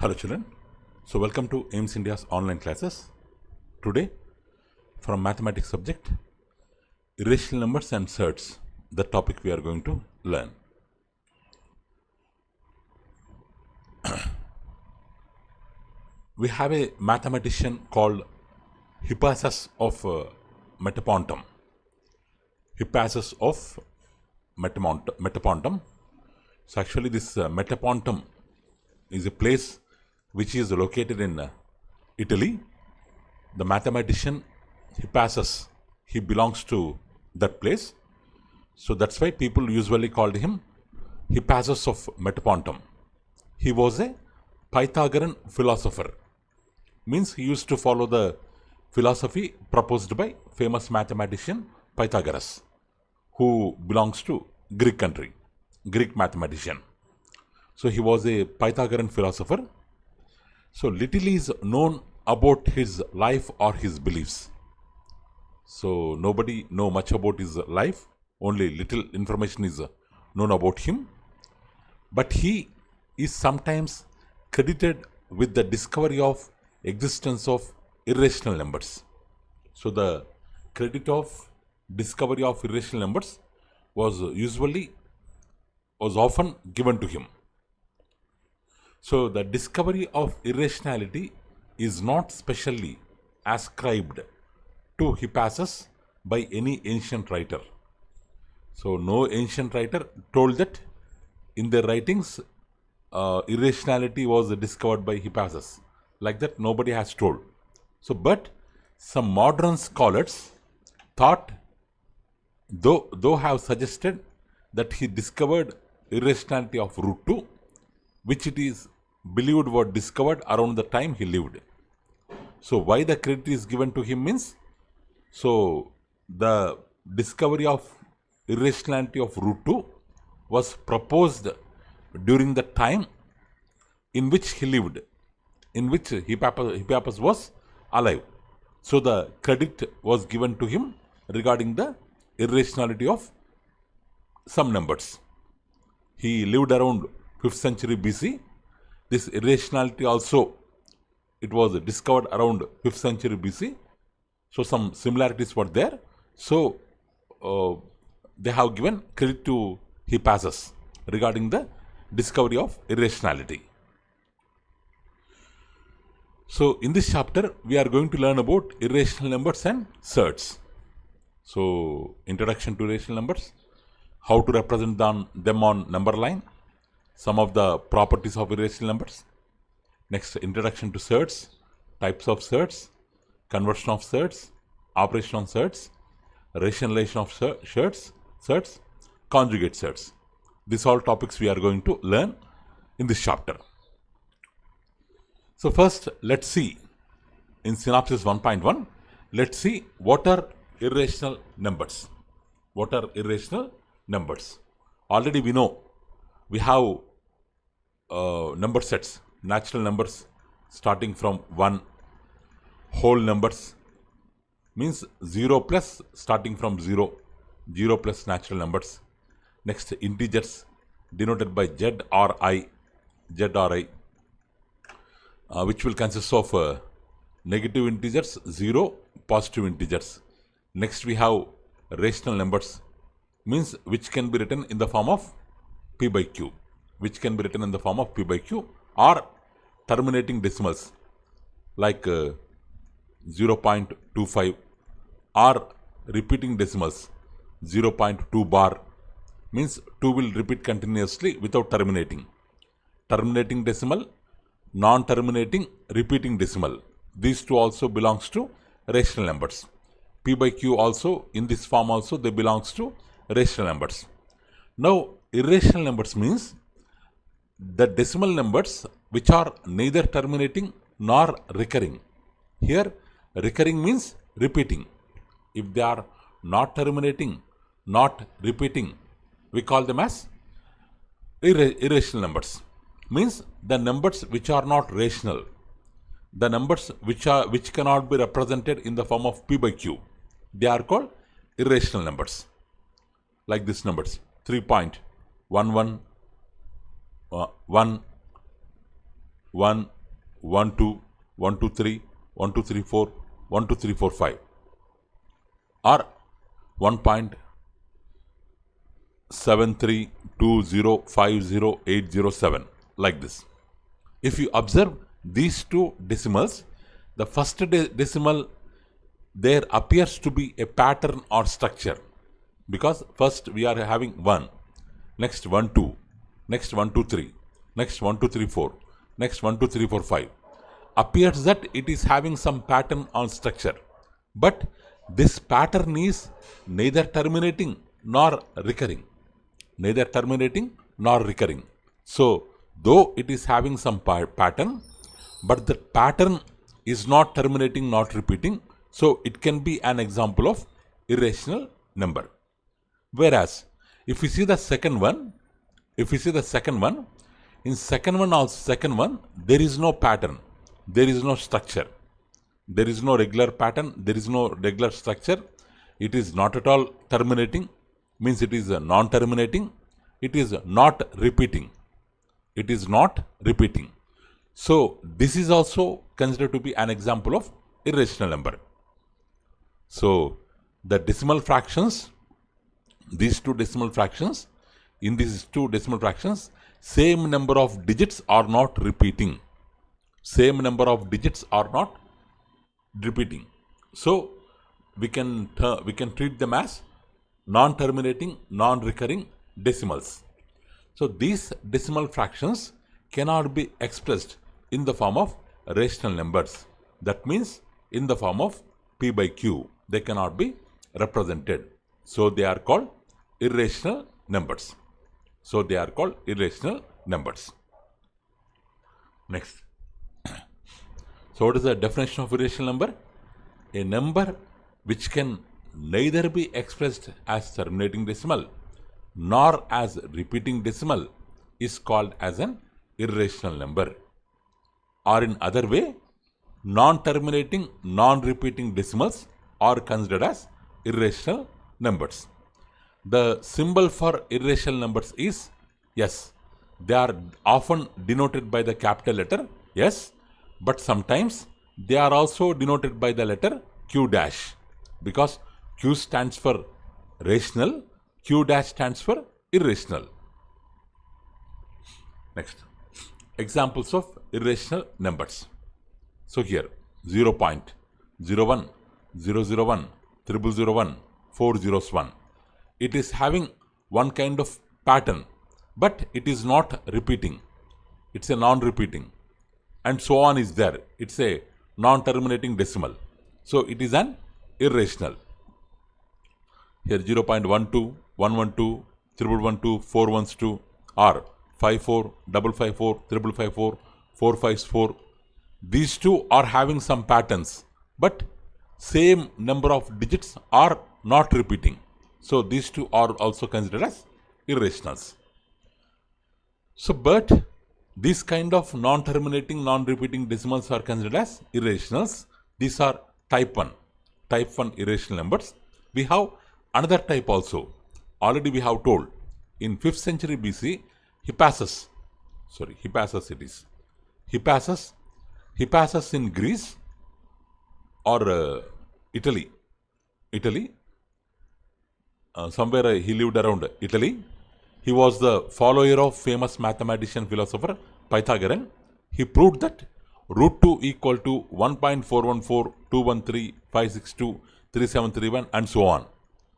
Hello children, so welcome to AIMS India's online classes. Today from mathematics subject, irrational numbers and surds, the topic we are going to learn. We have a mathematician called Hippasus of Metapontum. Hippasus of Metapontum. So actually this Metapontum is a place which is located in Italy. The mathematician Hippasus, he belongs to that place. So that's why people usually called him Hippasus of Metapontum. He was a Pythagorean philosopher. Means he used to follow the philosophy proposed by famous mathematician Pythagoras, who belongs to Greek country, Greek mathematician. So he was a Pythagorean philosopher. So little is known about his life or his beliefs. So nobody know much about his life, only little information is known about him. But he is sometimes credited with the discovery of existence of irrational numbers. So the credit of discovery of irrational numbers was often given to him. So the discovery of irrationality is not specially ascribed to Hippasus by any ancient writer. So no ancient writer told that in their writings irrationality was discovered by Hippasus. Like that nobody has told. So but some modern scholars thought, though have suggested that he discovered irrationality of root 2, which it is believed were discovered around the time he lived. So why the credit is given to him means, so the discovery of irrationality of root 2 was proposed during the time in which he lived, in which Hippasus was alive. So the credit was given to him regarding the irrationality of some numbers. He lived around 5th century BC. This irrationality also, it was discovered around 5th century BC. So some similarities were there. So they have given credit to Hippasus regarding the discovery of irrationality. So in this chapter, we are going to learn about irrational numbers and surds. So introduction to irrational numbers, how to represent them on number line, some of the properties of irrational numbers. Next, introduction to surds, types of surds, conversion of surds, operation on surds, rationalization of surds, conjugate surds. These all topics we are going to learn in this chapter. So first, let's see in synopsis 1.1, let's see what are irrational numbers. What are irrational numbers? Already we know we have number sets, natural numbers starting from 1, whole numbers means 0 plus starting from 0, 0 plus natural numbers. Next, integers denoted by Z or I, which will consist of negative integers, 0, positive integers. Next, we have rational numbers, means which can be written in the form of P by Q, or terminating decimals like 0.25, or repeating decimals 0.2 bar, means 2 will repeat continuously without terminating. Terminating decimal, non-terminating repeating decimal. These two also belongs to rational numbers. P by Q also, in this form also, they belongs to rational numbers. Now, irrational numbers means the decimal numbers which are neither terminating nor recurring. Here, recurring means repeating. If they are not terminating, not repeating, we call them as irrational numbers. Means the numbers which are not rational, the numbers which cannot be represented in the form of P by Q, they are called irrational numbers. Like these numbers 3.11, 1, 1, 1 2, 1 2 3, 1 2 3 4, 1 2 3 4 5, or 1.732050807, like this. If you observe these two decimals, the first decimal, there appears to be a pattern or structure, because first we are having 1, next 1 2, next 1 2 3, next 1 2 3 4, next 1 2 3 4 5. Appears that it is having some pattern or structure, but this pattern is neither terminating nor recurring. Neither terminating nor recurring. So, though it is having some pattern, but the pattern is not terminating, not repeating, so it can be an example of irrational number. Whereas, if we see the second one, in second one also, there is no pattern, there is no structure, there is no regular pattern, there is no regular structure. It is not at all terminating, means it is non-terminating, it is not repeating. It is not repeating. So, this is also considered to be an example of irrational number. So, the decimal fractions, these two decimal fractions, in these two decimal fractions, same number of digits are not repeating. Same number of digits are not repeating. So, we can treat them as non-terminating, non-recurring decimals. So, these decimal fractions cannot be expressed in the form of rational numbers. That means in the form of P by Q. They cannot be represented. So, they are called irrational numbers. So, they are called irrational numbers. Next. So, what is the definition of irrational number? A number which can neither be expressed as terminating decimal nor as repeating decimal is called as an irrational number. Or in other way, non-terminating, non-repeating decimals are considered as irrational numbers. The symbol for irrational numbers is S. They are often denoted by the capital letter S, but sometimes they are also denoted by the letter Q dash, because Q stands for rational, Q dash stands for irrational. Next, examples of irrational numbers. So here 0.01, 001, 0001, 401. It is having one kind of pattern, but it is not repeating. It's a non-repeating, and so on is there. It's a non-terminating decimal. So it is an irrational. Here 0.12, 112, 1112, 412, or 54, 554, 554, 454. These two are having some patterns, but same number of digits are not repeating. So these two are also considered as irrationals. So, but these kind of non-terminating, non-repeating decimals are considered as irrationals. These are type 1 irrational numbers. We have another type also. Already we have told in 5th century BC, Hippasus in Greece or Italy, somewhere he lived around Italy. He was the follower of famous mathematician philosopher Pythagorean. He proved that root 2 equal to 1.414, 213, 562, 3731 and so on.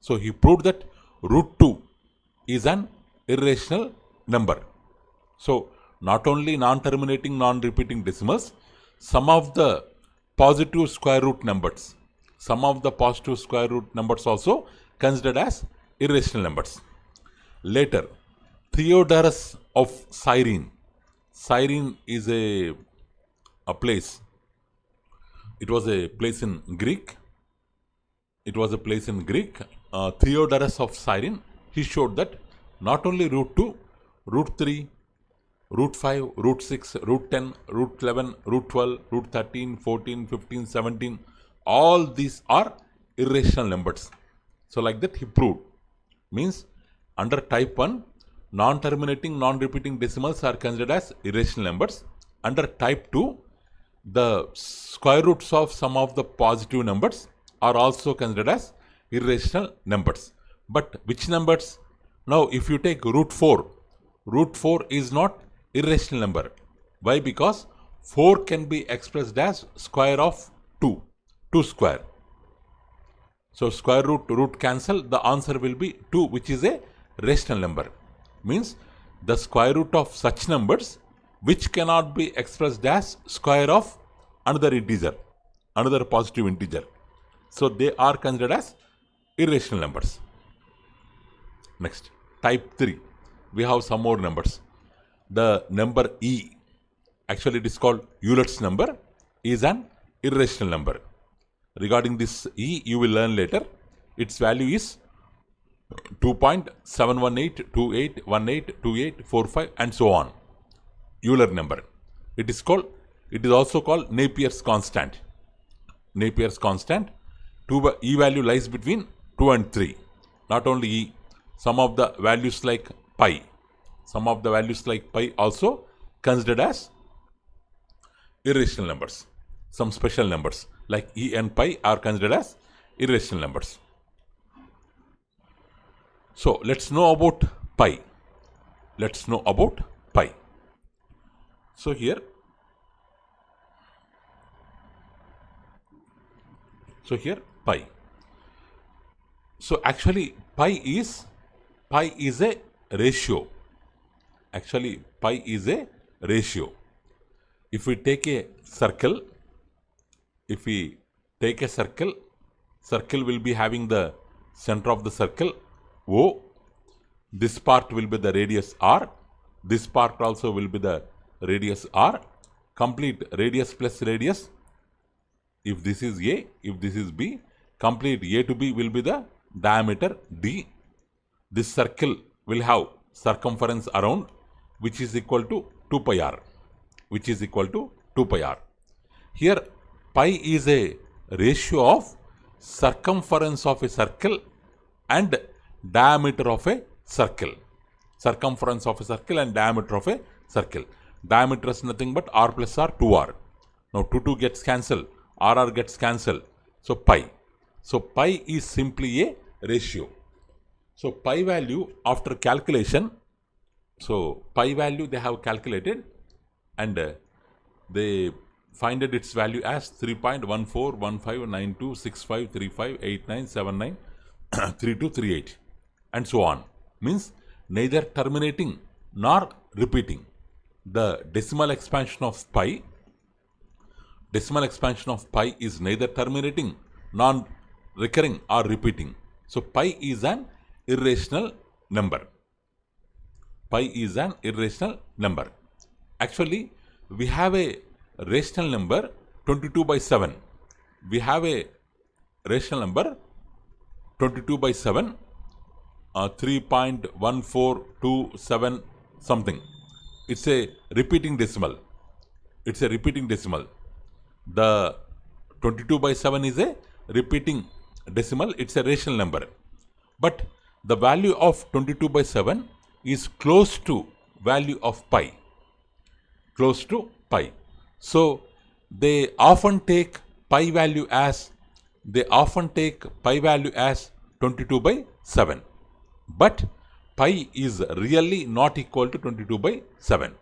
So he proved that root 2 is an irrational number. So not only non-terminating, non-repeating decimals, some of the positive square root numbers also considered as irrational numbers. Later, Theodorus of Cyrene. Cyrene is a place. It was a place in Greek. Theodorus of Cyrene, he showed that not only root 2, root 3, root 5, root 6, root 10, root 11, root 12, root 13, 14, 15, 17, all these are irrational numbers. So like that he proved. Means under type 1, non-terminating, non-repeating decimals are considered as irrational numbers. Under type 2, the square roots of some of the positive numbers are also considered as irrational numbers. But which numbers? Now, if you take root 4 is not irrational number. Why? Because 4 can be expressed as square of 2 square. So square root cancel, the answer will be 2, which is a rational number. Means the square root of such numbers which cannot be expressed as square of another integer, another positive integer. So they are considered as irrational numbers. Next, type 3. We have some more numbers. The number e, actually it is called Euler's number, is an irrational number. Regarding this e, you will learn later. Its value is 2.71828182845 and so on. Euler number. It is also called Napier's constant. Napier's constant. E value lies between 2 and 3. Not only e, some of the values like pi. Some of the values like pi also considered as irrational numbers. Some special numbers like e and pi are considered as irrational numbers. So let's know about pi. Let's know about pi. So here pi. So actually pi is a ratio. Actually pi is a ratio. If we take a circle, circle will be having the center of the circle O. This part will be the radius r. This part also will be the radius r. Complete radius plus radius. If this is A, if this is B, complete A to B will be the diameter d. This circle will have circumference around, which is equal to 2 pi r. Which is equal to 2 pi r. Here pi is a ratio of circumference of a circle and diameter of a circle. Circumference of a circle and diameter of a circle. Diameter is nothing but r plus r, 2r. Now 2 gets cancelled, r gets cancelled. So pi. So pi is simply a ratio. So pi value after calculation, so pi value they have calculated and they find its value as 3.141592653589793238 and so on. Means neither terminating nor repeating. The decimal expansion of pi is neither terminating nor recurring or repeating. So pi is an irrational number. Pi is an irrational number. Actually, we have a rational number 22 by 7. We have a rational number 22 by 7, 3.1427 something. It's a repeating decimal. The 22 by 7 is a repeating decimal. It's a rational number. But the value of 22 by 7 is close to value of pi. Close to pi. So they often take pi value as 22 by 7. But pi is really not equal to 22 by 7.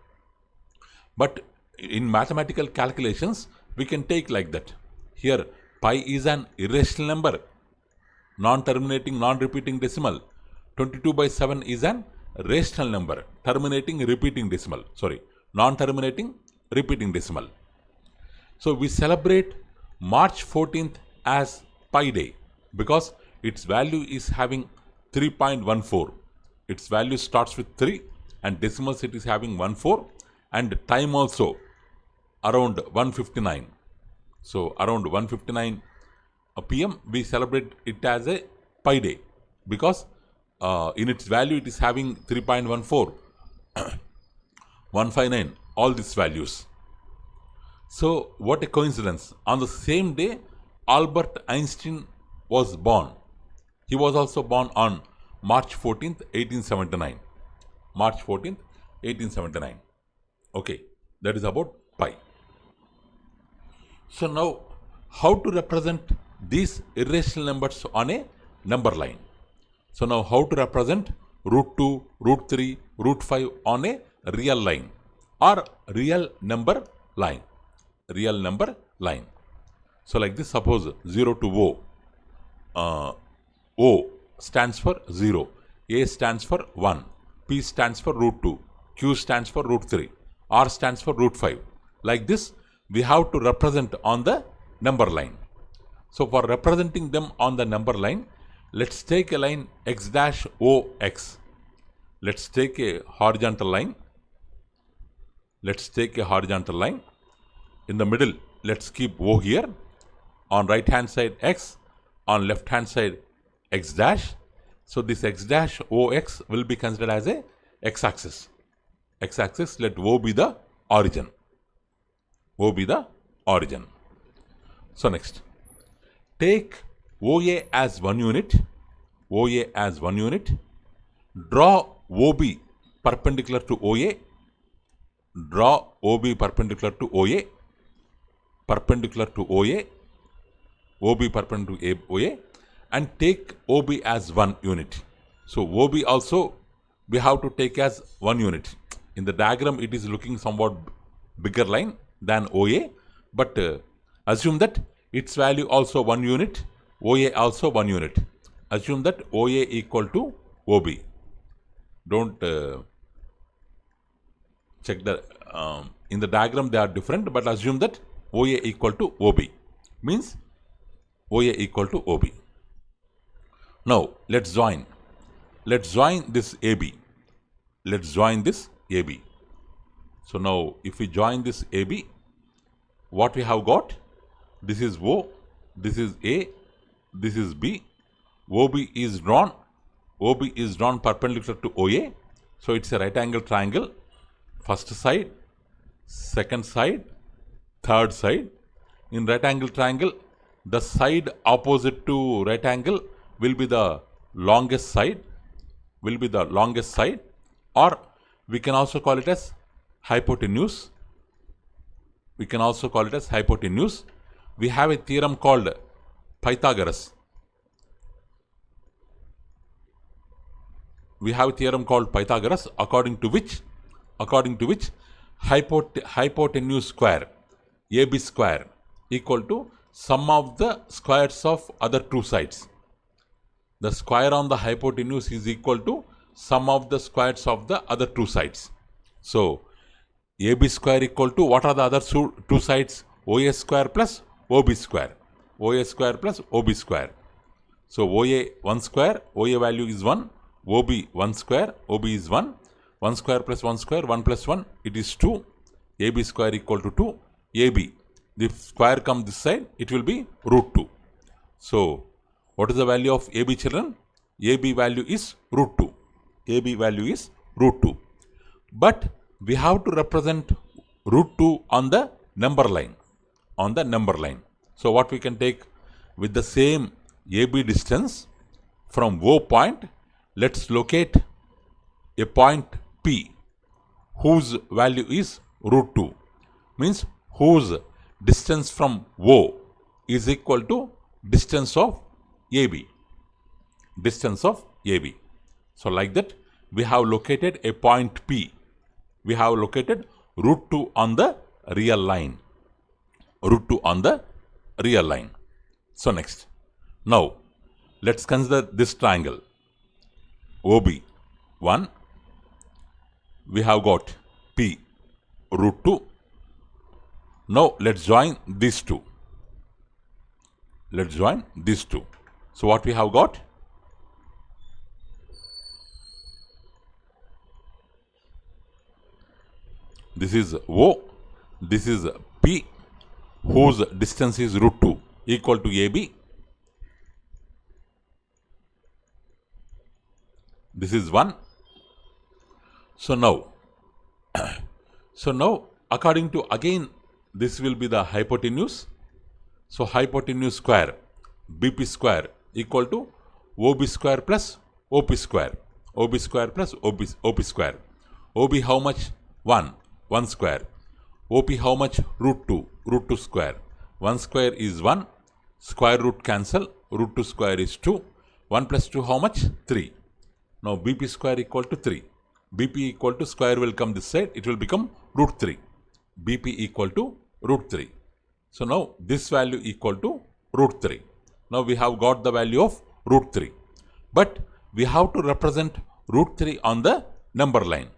But in mathematical calculations, we can take like that. Here pi is an irrational number, non-terminating, non-repeating decimal. 22 by 7 is an rational number, terminating, repeating decimal. Sorry, non-terminating, repeating decimal. So we celebrate March 14th as Pi Day because its value is having 3.14. Its value starts with 3 and decimals it is having 14 and time also around 1:59. So around 1:59 p.m. we celebrate it as a Pi Day because in its value it is having 3.14, 159, all these values. So what a coincidence. On the same day Albert Einstein was born. He was also born on March 14th, 1879. March 14th, 1879. Okay, that is about pi. So now, how to represent these irrational numbers on a number line? So now, how to represent root 2, root 3, root 5 on a real line or real number line? Real number line. So like this, suppose 0 to O. O stands for 0, A stands for 1, P stands for root 2, Q stands for root 3, R stands for root 5. Like this, we have to represent on the number line. So for representing them on the number line, let's take a line x dash O x. Let's take a horizontal line. Let's take a horizontal line. In the middle, let's keep O here. On right hand side x, on left hand side x dash. So this x dash OX will be considered as a x-axis. X-axis, let O be the origin. O be the origin. So next, take OA as 1 unit. OA as 1 unit. Draw OB perpendicular to OA. Draw OB perpendicular to OA. Perpendicular to OA. OB perpendicular to OA. And take OB as 1 unit. So OB also we have to take as 1 unit. In the diagram, it is looking somewhat bigger line than OA, but assume that its value also 1 unit, OA also 1 unit. Assume that OA equal to OB. Don't check the in the diagram they are different, but assume that OA equal to OB means OA equal to OB. Now let's join. Let's join this AB. Let's join this AB. So now if we join this AB, what we have got? This is O, this is A, this is B. OB is drawn. OB is drawn perpendicular to OA. So it's a right angle triangle. First side, second side, third side. In right angle triangle, the side opposite to right angle will be the longest side, or we can also call it as hypotenuse. We have a theorem called Pythagoras. According to which hypotenuse square, AB square, equal to sum of the squares of other two sides. The square on the hypotenuse is equal to sum of the squares of the other two sides. So AB square equal to what are the other two sides? OA square plus OB square. OA square plus OB square. So OA 1 square, OA value is 1. OB 1 square, OB is 1. 1 square plus 1 square, 1 plus 1, it is 2. AB square equal to 2. AB, the square comes this side, it will be root 2. So what is the value of AB, children? AB value is root 2. AB value is root 2. But we have to represent root 2 on the number line. So what we can take with the same AB distance from O point, let's locate a point P whose value is root 2. Means whose distance from O is equal to distance of AB. So like that, we have located a point P. We have located root 2 on the real line. So next, now let's consider this triangle. OB 1. We have got P root 2. Now let's join these two. So what we have got? This is O, this is P, whose distance is root 2 equal to AB. This is 1. So now according to, again, this will be the hypotenuse. So hypotenuse square, BP square equal to OB square plus OP square. OB square plus OP square. OB how much? 1 square. OP how much? Root 2 square. 1 square is 1. Square root cancel. Root 2 square is 2. 1 plus 2 how much? 3. Now BP square equal to 3. BP equal to square will come this side. It will become root 3. BP equal to root 3. So now this value equal to root 3. Now we have got the value of root 3. But we have to represent root 3 on the number line.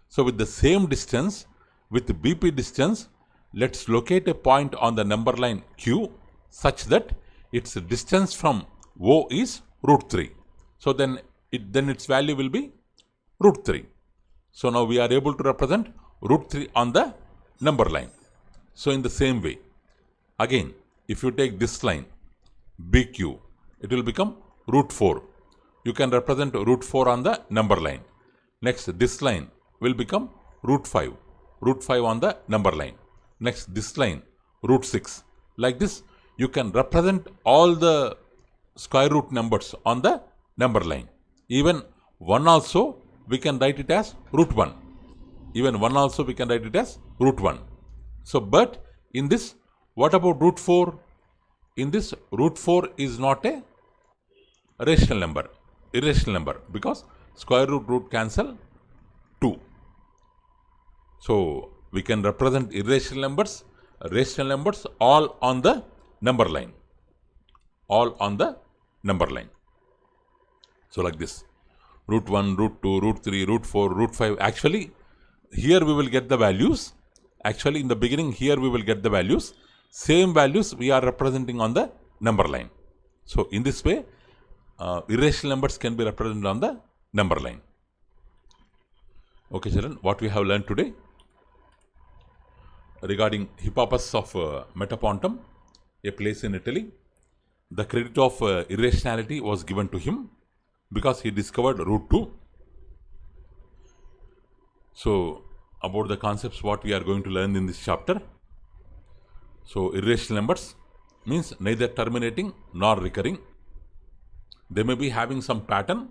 So with the same distance, with the BP distance, let's locate a point on the number line Q such that its distance from O is root 3. So then its value will be root 3. So now we are able to represent root 3 on the number line. So in the same way, again, if you take this line BQ, it will become root 4. You can represent root 4 on the number line. Next, this line will become root 5 on the number line. Next, this line root 6. Like this, you can represent all the square root numbers on the number line. Even 1 also we can write it as root 1. Even 1 also we can write it as root 1. So, but in this, what about root 4? In this, root 4 is not a rational number, irrational number, because square root cancel 2. So we can represent irrational numbers, rational numbers all on the number line. All on the number line. So like this, root 1, root 2, root 3, root 4, root 5. Actually, here we will get the values. Actually, in the beginning, here we will get the values. Same values we are representing on the number line. So in this way, irrational numbers can be represented on the number line. Okay, children, what we have learned today regarding Hippasus of Metapontum, a place in Italy. The credit of irrationality was given to him because he discovered root 2. So about the concepts what we are going to learn in this chapter. So irrational numbers means neither terminating nor recurring. They may be having some pattern,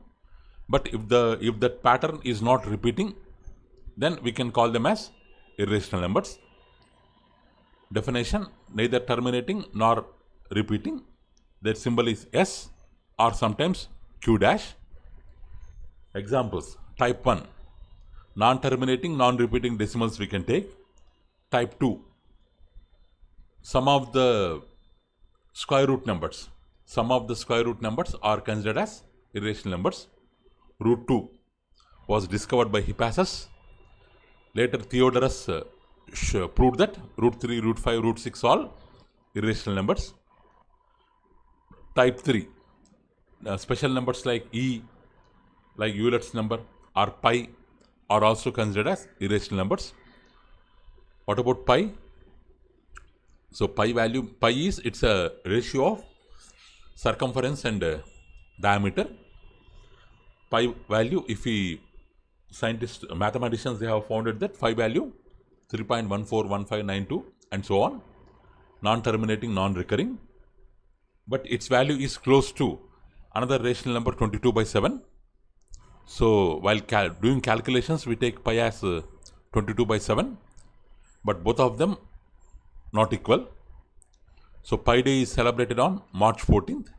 but if that pattern is not repeating, then we can call them as irrational numbers. Definition: neither terminating nor repeating. Their symbol is S or sometimes Q dash. Examples: type 1, non-terminating, non-repeating decimals we can take. Type 2, some of the square root numbers. Some of the square root numbers are considered as irrational numbers. Root 2 was discovered by Hippasus. Later Theodorus proved that root 3, root 5, root 6 all irrational numbers. Type 3, special numbers like E, like Euler's number or pi are also considered as irrational numbers. What about pi? So pi value, pi is, it's a ratio of circumference and diameter. Pi value, if we scientists, mathematicians, they have found that pi value 3.141592 and so on, non-terminating, non-recurring, but its value is close to another rational number 22/7. So while doing calculations, we take pi as 22/7, but both of them not equal. So Pi Day is celebrated on March 14th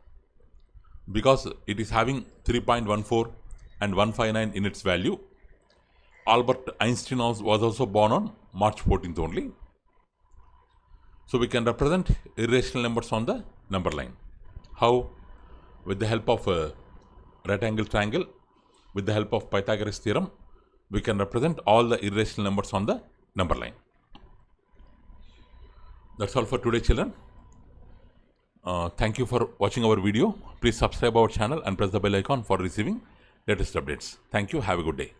because it is having 3.14 and 159 in its value. Albert Einstein was also born on March 14th only. So we can represent irrational numbers on the number line. How? With the help of a right angle triangle, with the help of Pythagoras theorem, we can represent all the irrational numbers on the number line. That's all for today, children. Thank you for watching our video. Please subscribe our channel and press the bell icon for receiving latest updates. Thank you. Have a good day.